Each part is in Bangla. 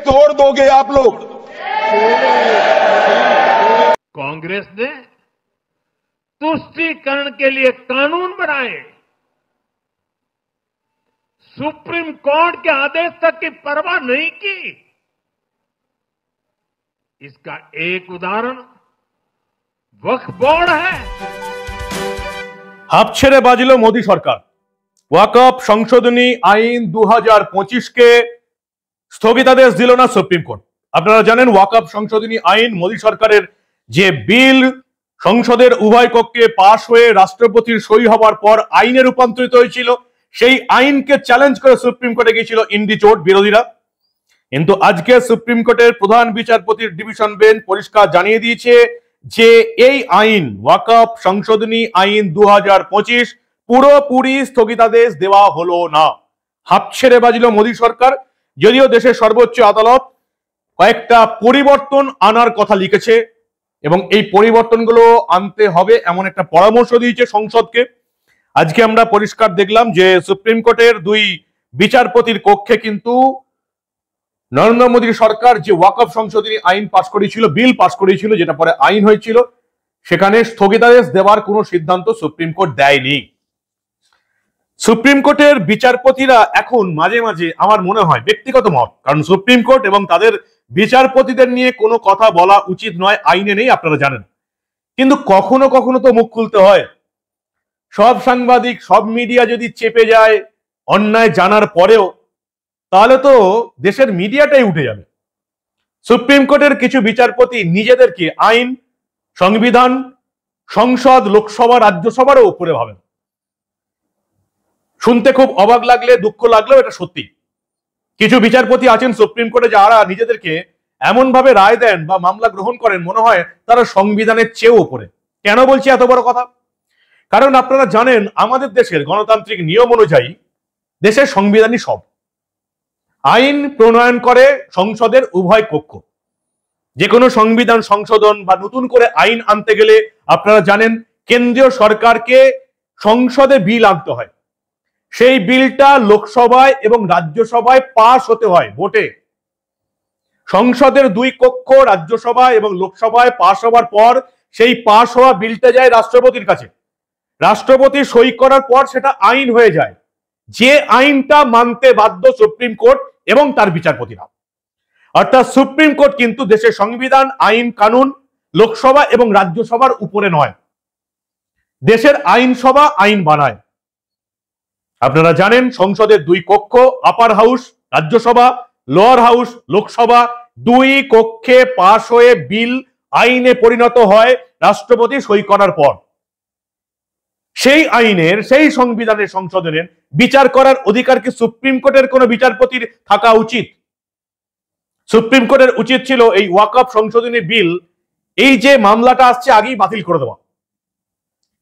तोड़ दोगे आप लोग। कांग्रेस ने तुष्टीकरण के लिए कानून बनाए, सुप्रीम कोर्ट के आदेश तक की परवाह नहीं की। इसका एक उदाहरण वक्फ बोर्ड है। হাঁপ ছেড়ে বাজলো মোদী সরকার। ওয়াকফ সংশোধনী আইন 2025 কে স্থগিতাদেশ দিল না সুপ্রিম কোর্ট। আপনারা জানেন ওয়াকফ সংশোধনী আইন মোদী সরকারের যে বিল সংসদের উভয় কক্ষে পাশ হয়ে রাষ্ট্রপতির সই হওয়ার পর আইনে রূপান্তরিত হয়েছিল, সেই আইনকে চ্যালেঞ্জ করে সুপ্রিম কোর্টে গিয়েছিল ইন্ডি জোট বিরোধীরা। কিন্তু আজকে সুপ্রিম কোর্টের প্রধান বিচারপতির ডিভিশন বেঞ্চ পরিষ্কার জানিয়ে দিয়েছে যে এই আইন ওয়াকফ সংশোধনী আইন 2025 পুরোপুরি স্থগিতাদেশ দেওয়া হলো না। হাঁপ ছেড়ে বাজলো মোদী সরকার। যদিও দেশের সর্বোচ্চ আদালত কয়েকটা পরিবর্তন আনার কথা লিখেছে এবং এই পরিবর্তনগুলো আনতে হবে এমন একটা পরামর্শ দিয়েছে সংসদকে। আজকে আমরা পরিষ্কার দেখলাম যে সুপ্রিম কোর্টের দুই বিচারপতির কক্ষে কিন্তু নরেন্দ্র মোদীর সরকার যে ওয়াকফ সংশোধনী আইন পাশ করেছিল, বিল পাশ করেছিল, যেটা পরে আইন হয়েছিল, সেখানে স্থগিতাদেশ দেওয়ার কোনো সিদ্ধান্ত সুপ্রিম কোর্ট দেয়নি। সুপ্রিম কোর্টের বিচারপতিরা এখন মাঝে মাঝে আমার মনে হয়, ব্যক্তিগত মত, কারণ সুপ্রিম কোর্ট এবং তাদের বিচারপতিদের নিয়ে কোনো কথা বলা উচিত নয়, আইনে নেই, আপনারা জানেন, কিন্তু কখনো কখনো তো মুখ খুলতে হয়। সব সাংবাদিক, সব মিডিয়া যদি চেপে যায় অন্যায় জানার পরেও, তাহলে তো দেশের মিডিয়াটাই উঠে যাবে। সুপ্রিম কোর্টের কিছু বিচারপতি নিজেদেরকে আইন, সংবিধান, সংসদ, লোকসভা, রাজ্যসভারও উপরে ভাবেন। শুনতে খুব অবাক লাগলে, দুঃখ লাগলেও এটা সত্যি। কিছু বিচারপতি আছেন সুপ্রিম কোর্টে যারা নিজেদেরকে এমন ভাবে রায় দেন বা মামলা গ্রহণ করেন মনে হয় তারা সংবিধানের চেয়েও উপরে। কেন বলছি এত বড় কথা? কারণ আপনারা জানেন আমাদের দেশের গণতান্ত্রিক নিয়ম অনুযায়ী দেশের সংবিধানই সব। আইন প্রণয়ন করে সংসদের উভয় কক্ষ। যে কোনো সংবিধান সংশোধন বা নতুন করে আইন আনতে গেলে আপনারা জানেন কেন্দ্রীয় সরকারকে সংসদে বিল আনতে হয়, সেই বিলটা লোকসভায় এবং রাজ্যসভায় পাশ হতে হয় ভোটে। সংসদের দুই কক্ষ রাজ্যসভা এবং লোকসভায় পাশ হওয়ার পর সেই পাশ হওয়া বিলটা যায় রাষ্ট্রপতির কাছে। রাষ্ট্রপতি সই করার পর সেটা আইন হয়ে যায়, যে আইনটা মানতে বাধ্য সুপ্রিম কোর্ট এবং তার বিচারপতিরা। অর্থাৎ সুপ্রিম কোর্ট কিন্তু দেশের সংবিধান, আইন কানুন, লোকসভা এবং রাজ্যসভার উপরে নয়। দেশের আইনসভা আইন বানায়। আপনারা জানেন সংসদের দুই কক্ষ, আপার house Rajya Sabha, lower house Lok Sabha, দুই কক্ষে পাশ হয়ে বিল আইনে পরিণত হয় রাষ্ট্রপতি সই করার পর। সেই আইনের, সেই সংবিধানের সংশোধনের বিচার করার অধিকার কি সুপ্রিম কোর্টের কোন বিচারপতির থাকা উচিত? সুপ্রিম কোর্টের উচিত ছিল এই ওয়াকফ সংশোধনী বিল, এই যে মামলাটা আসছে, আগেই বাতিল করে দেওয়া।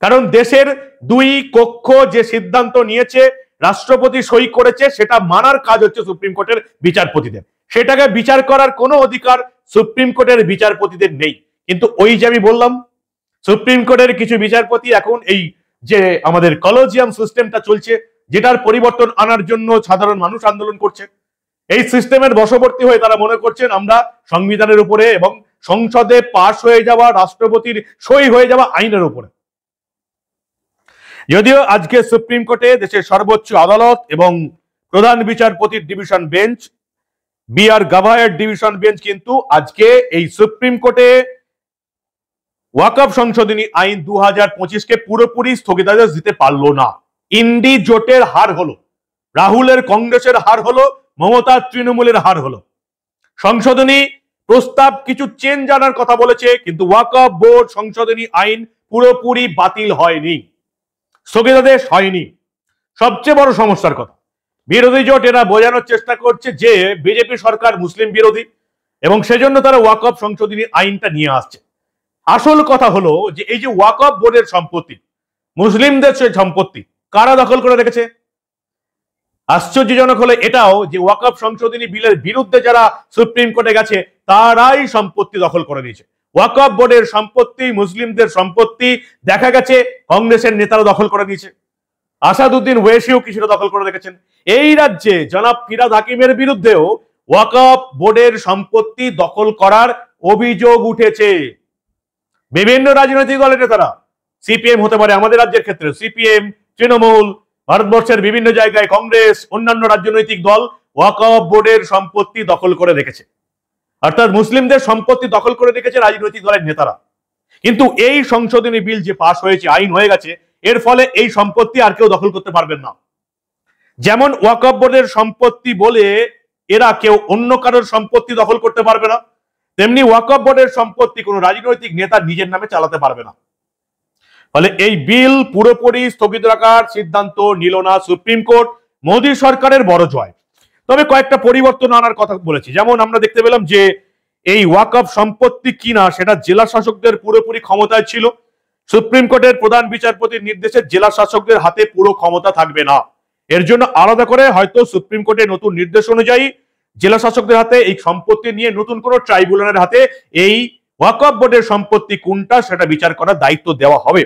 কারণ দেশের দুই কক্ষ যে সিদ্ধান্ত নিয়েছে, রাষ্ট্রপতি সই করেছে, সেটা মানার কাজ হচ্ছে সুপ্রিম কোর্টের বিচারপতিদের। সেটাকে বিচার করার কোনো অধিকার সুপ্রিম কোর্টের বিচারপতিদের নেই। কিন্তু ওই যে আমি বললাম, সুপ্রিম কোর্টের কিছু বিচারপতি এখন এই যে আমাদের কলেজিয়াম সিস্টেমটা চলছে, যেটার পরিবর্তন আনার জন্য সাধারণ মানুষ আন্দোলন করছে, এই সিস্টেমের বশবর্তী হয়ে তারা মনে করছেন আমরা সংবিধানের উপরে এবং সংসদে পাশ হয়ে যাওয়া, রাষ্ট্রপতির সই হয়ে যাওয়া আইনের উপরে। যদিও আজকে সুপ্রিম কোর্টে দেশের সর্বোচ্চ আদালত এবং প্রধান বিচারপতির division bench, B. R division bench কিন্তু আজকে এই সুপ্রিম কোর্টে ওয়াকফ সংশোধনী আইন 2025 কে পুরোপুরি স্থগিতাদেশ দিতে পারলো না। ইন্ডি জোটের হার হলো, রাহুলের কংগ্রেসের হার হলো, মমতার তৃণমূলের হার হলো। সংশোধনী প্রস্তাব কিছু চেঞ্জ আনার কথা বলেছে, কিন্তু ওয়াকফ বোর্ড সংশোধনী আইন পুরোপুরি বাতিল হয়নি, স্থগিতাদেশ হয়নি। সবচেয়ে বড় সমস্যার কথা, বিরোধী জোট এরা বোঝানোর চেষ্টা করছে যে বিজেপি সরকার মুসলিম বিরোধী এবং সেজন্য তারা ওয়াকফ সংশোধনী আইনটা নিয়ে আসছে। আসল কথা হলো যে এই যে ওয়াকফ বোর্ডের সম্পত্তি, মুসলিমদের সেই সম্পত্তি কারা দখল করে রেখেছে? আশ্চর্যজনক হলো এটাও যে ওয়াকফ সংশোধনী বিলের বিরুদ্ধে যারা সুপ্রিম কোর্টে গেছে তারাই সম্পত্তি দখল করে নিয়েছে। ওয়াকফ বোর্ডের সম্পত্তি, মুসলিমদের সম্পত্তি দেখা গেছে কংগ্রেসের নেতারা দখল করে নিয়েছে। আসাদুদ্দিন ওয়েসিও কিছুটা দখল করে রেখেছেন। এই রাজ্যে জনাব ফিরহাদ হাকিমের বিরুদ্ধেও ওয়াকফ বোর্ডের সম্পত্তি দখল করার অভিযোগ উঠেছে। বিভিন্ন রাজনৈতিক দলের নেতারা, সিপিএম হতে পারে আমাদের রাজ্যের ক্ষেত্রে, সিপিএম, তৃণমূল, ভারতবর্ষের বিভিন্ন জায়গায় কংগ্রেস, অন্যান্য রাজনৈতিক দল ওয়াকফ বোর্ডের সম্পত্তি দখল করে রেখেছে, অর্থাৎ মুসলিমদের সম্পত্তি দখল করে রেখেছে রাজনৈতিক দলের নেতারা। কিন্তু এই সংশোধনী বিল যে পাশ হয়েছে, আইন হয়ে গেছে, এর ফলে এই সম্পত্তি আর কেউ দখল করতে পারবেন না। যেমন ওয়াকফ বোর্ডের সম্পত্তি বলে এরা কেউ অন্য কারোর সম্পত্তি দখল করতে পারবে না, তেমনি ওয়াকফ বোর্ডের সম্পত্তি কোনো রাজনৈতিক নেতা নিজের নামে চালাতে পারবে না। ফলে এই বিল পুরোপুরি স্থগিত রাখার সিদ্ধান্ত নিল না সুপ্রিম কোর্ট। মোদী সরকারের বড় জয়। তবে কয়েকটা পরিবর্তন আনার কথা বলেছি। যেমন আমরা দেখতে পেলাম যে এই ওয়াকফ সম্পত্তি কিনা সেটা জেলা শাসকদের পুরোপুরি ক্ষমতায় ছিল। সুপ্রিম কোর্টের প্রধান বিচারপতির নির্দেশে জেলা শাসকদের হাতে পুরো ক্ষমতা থাকবে না। এর জন্য আলাদা করে হয়তো সুপ্রিম কোর্টের নতুন নির্দেশ অনুযায়ী জেলা শাসকদের হাতে এই সম্পত্তি নিয়ে নতুন কোনো ট্রাইব্যুনালের হাতে এই ওয়াকফ বোর্ডের সম্পত্তি কোনটা সেটা বিচার করার দায়িত্ব দেওয়া হবে।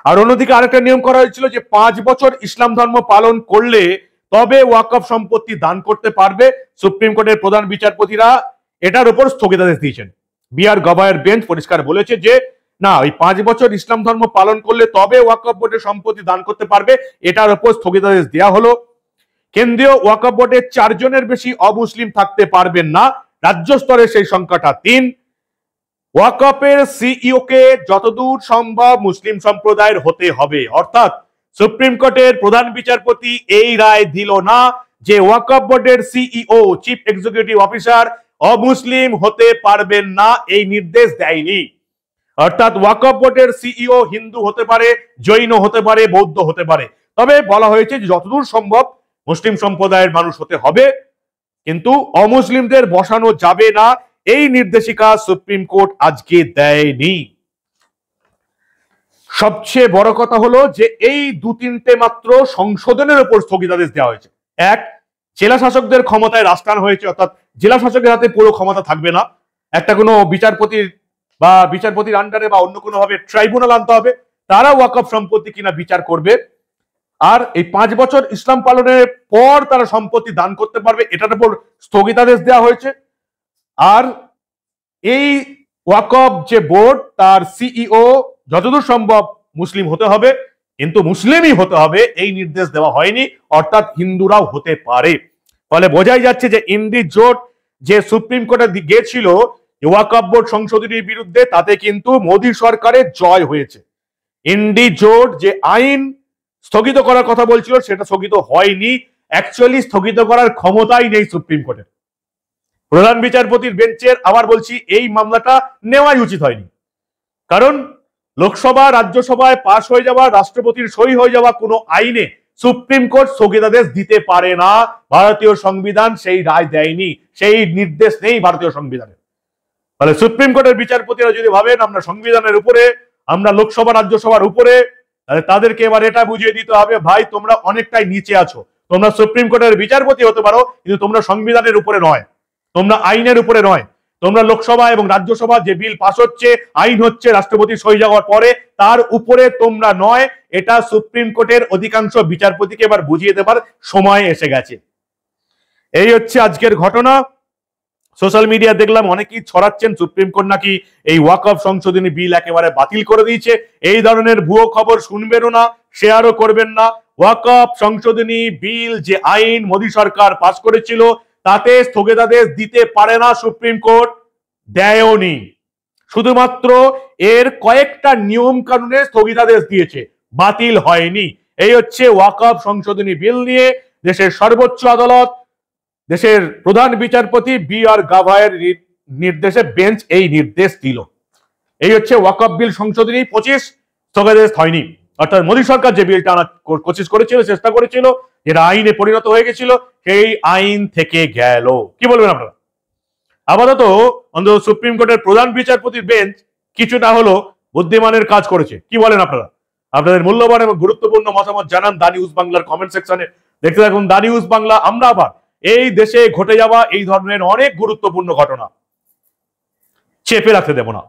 আর অন্যদিকে আরেকটা নিয়ম করা হয়েছিল যে 5 বছর ইসলাম ধর্ম পালন করলে তবে ওয়াকফ সম্পত্তি দান করতে পারবে। সুপ্রিম কোর্টের প্রধান বিচারপতিরা এটার উপর স্থগিতাদেশ দিয়েছেন। বিআর গভাইয়ের বেঞ্চ পরিষ্কার বলেছে যে না, ওই 5 বছর ইসলাম ধর্ম পালন করলে তবে ওয়াকফ বোর্ডের সম্পত্তি দান করতে পারবে, এটার উপর স্থগিতাদেশ দেওয়া হলো। কেন্দ্রীয় ওয়াকফ বোর্ডে 4 জনের বেশি অমুসলিম থাকতে পারবেন না, রাজ্য স্তরে সেই সংখ্যাটা 3। ওয়াকফের সিইও কে যতদূর সম্ভব মুসলিম সম্প্রদায়ের হতে হবে। অর্থাৎ সুপ্রিম কোর্টের প্রধান বিচারপতি এই রায় দিল না যে ওয়াকফ বোর্ডের সিইও, চিফ এক্সিকিউটিভ অফিসার অমুসলিম হতে পারবেন না, এই নির্দেশ দেয়নি। অর্থাৎ ওয়াকফ বোর্ডের সিইও হিন্দু হতে পারে, জৈন হতে পারে, বৌদ্ধ হতে পারে, তবে বলা হয়েছে যে যতদূর সম্ভব মুসলিম সম্প্রদায়ের মানুষ হতে হবে, কিন্তু অমুসলিমদের বসানো যাবে না, এই নির্দেশিকা সুপ্রিম কোর্ট আজকে দেয়নি। সবচেয়ে বড় কথা হলো যে এই 2-3টে মাত্র সংশোধনের উপর স্থগিতাদেশ দেওয়া হয়েছে। এক, জেলা শাসকদের ক্ষমতায় রাজস্থান হয়েছে, অর্থাৎ জেলা শাসকের হাতে পুরো ক্ষমতা থাকবে না, একটা কোনো বিচারপতির আন্ডারে বা অন্য কোনো ভাবে ট্রাইব্যুনাল আনতে হবে, তারা ওয়াকফ সম্পত্তি কিনা বিচার করবে। আর এই 5 বছর ইসলাম পালনের পর তারা সম্পত্তি দান করতে পারবে, এটার উপর স্থগিতাদেশ দেওয়া হয়েছে। আর এই ওয়াকফ যে বোর্ড, তার সিইও যতদূর সম্ভব মুসলিম হতে হবে, কিন্তু মুসলিমই হতে হবে এই নির্দেশ দেওয়া হয়নি, অর্থাৎ হিন্দুরাও হতে পারে। ফলে বোঝাই যাচ্ছে যে ইন্ডি জোট যে সুপ্রিম কোর্টে গিয়েছিল ওয়াকফ বোর্ড সংশোধনীর বিরুদ্ধে, তাতে কিন্তু মোদী সরকারের জয় হয়েছে। ইন্ডি জোট যে আইন স্থগিত করার কথা বলছিল সেটা স্থগিত হয়নি, অ্যাকচুয়ালি স্থগিত করার ক্ষমতাই নেই সুপ্রিম কোর্টের। প্রধান বিচারপতির বেঞ্চের, আবার বলছি, এই মামলাটা নেওয়াই উচিত হয়নি। কারণ লোকসভা রাজ্যসভায় পাশ হয়ে যাওয়া, রাষ্ট্রপতির সই হয়ে যাওয়া কোনো আইনে সুপ্রিম কোর্ট স্থগিতাদেশ দিতে পারে না। ভারতীয় সংবিধান সেই রায় দেয়নি, সেই নির্দেশ নেই ভারতীয় সংবিধানে। ফলে সুপ্রিম কোর্টের বিচারপতিরা যদি ভাবেন আমরা সংবিধানের উপরে, আমরা লোকসভা রাজ্যসভার উপরে, তাহলে তাদেরকে এবার এটা বুঝিয়ে দিতে হবে, ভাই তোমরা অনেকটাই নিচে আছো। তোমরা সুপ্রিম কোর্টের বিচারপতি হতে পারো, কিন্তু তোমরা সংবিধানের উপরে নয়, তোমরা আইনের উপরে নয়। তোমরা লোকসভা এবং রাজ্যসভা যে বিল পাস হচ্ছে, আইন হচ্ছে রাষ্ট্রপতি সই যাওয়ার পরে, তার উপরে তোমরা নয়। এটা সুপ্রিম কোর্টের অধিকাংশ বিচারপতিকে এবার বুঝিয়ে দেবার সময় এসে গেছে। এই হচ্ছে আজকের ঘটনা। সোশ্যাল মিডিয়া দেখলাম অনেকেই ছড়াচ্ছেন সুপ্রিম কোর্ট নাকি এই ওয়াকফ সংশোধনী বিল একেবারে বাতিল করে দিয়েছে। এই ধরনের ভুয়ো খবর শুনবেনও না, শেয়ারও করবেন না। ওয়াকফ সংশোধনী বিল যে আইন মোদী সরকার পাস করেছিল, তাতে স্থগিতাদেশ দিতে পারে না সুপ্রিম কোর্ট, দেয়নি। শুধুমাত্র এর কয়েকটা নিয়ম কানুনে স্থগিতাদেশ দিয়েছে, বাতিল হয়নি। এই হচ্ছে ওয়াকফ সংশোধনী বিল নিয়ে দেশের সর্বোচ্চ আদালত, দেশের প্রধান বিচারপতি বিআর গাভাইয়ের নির্দেশে বেঞ্চ এই নির্দেশ দিল। এই হচ্ছে ওয়াকফ বিল সংশোধনী 25, স্থগিতাদেশ হয়নি। অর্থাৎ মোদী সরকার যে বিলটা আনার কোশিশ করেছিল, চেষ্টা করেছিল, যেটা আইনে পরিণত হয়ে গেছিল, সেই আইন থেকে গেল। কি বলবেন আপনারা? আপাতত অন্তত সুপ্রিম কোর্টের প্রধান বিচারপতির বেঞ্চ কিছুটা হলো বুদ্ধিমানের কাজ করেছে। কি বলেন আপনারা? আপনাদের মূল্যবান এবং গুরুত্বপূর্ণ মতামত জানান দা নিউজ বাংলার কমেন্ট সেকশনে। দেখতে থাকুন দা নিউজ বাংলা। আমরা আবার এই দেশে ঘটে যাওয়া এই ধরনের অনেক গুরুত্বপূর্ণ ঘটনা চেপে রাখতে দেব না।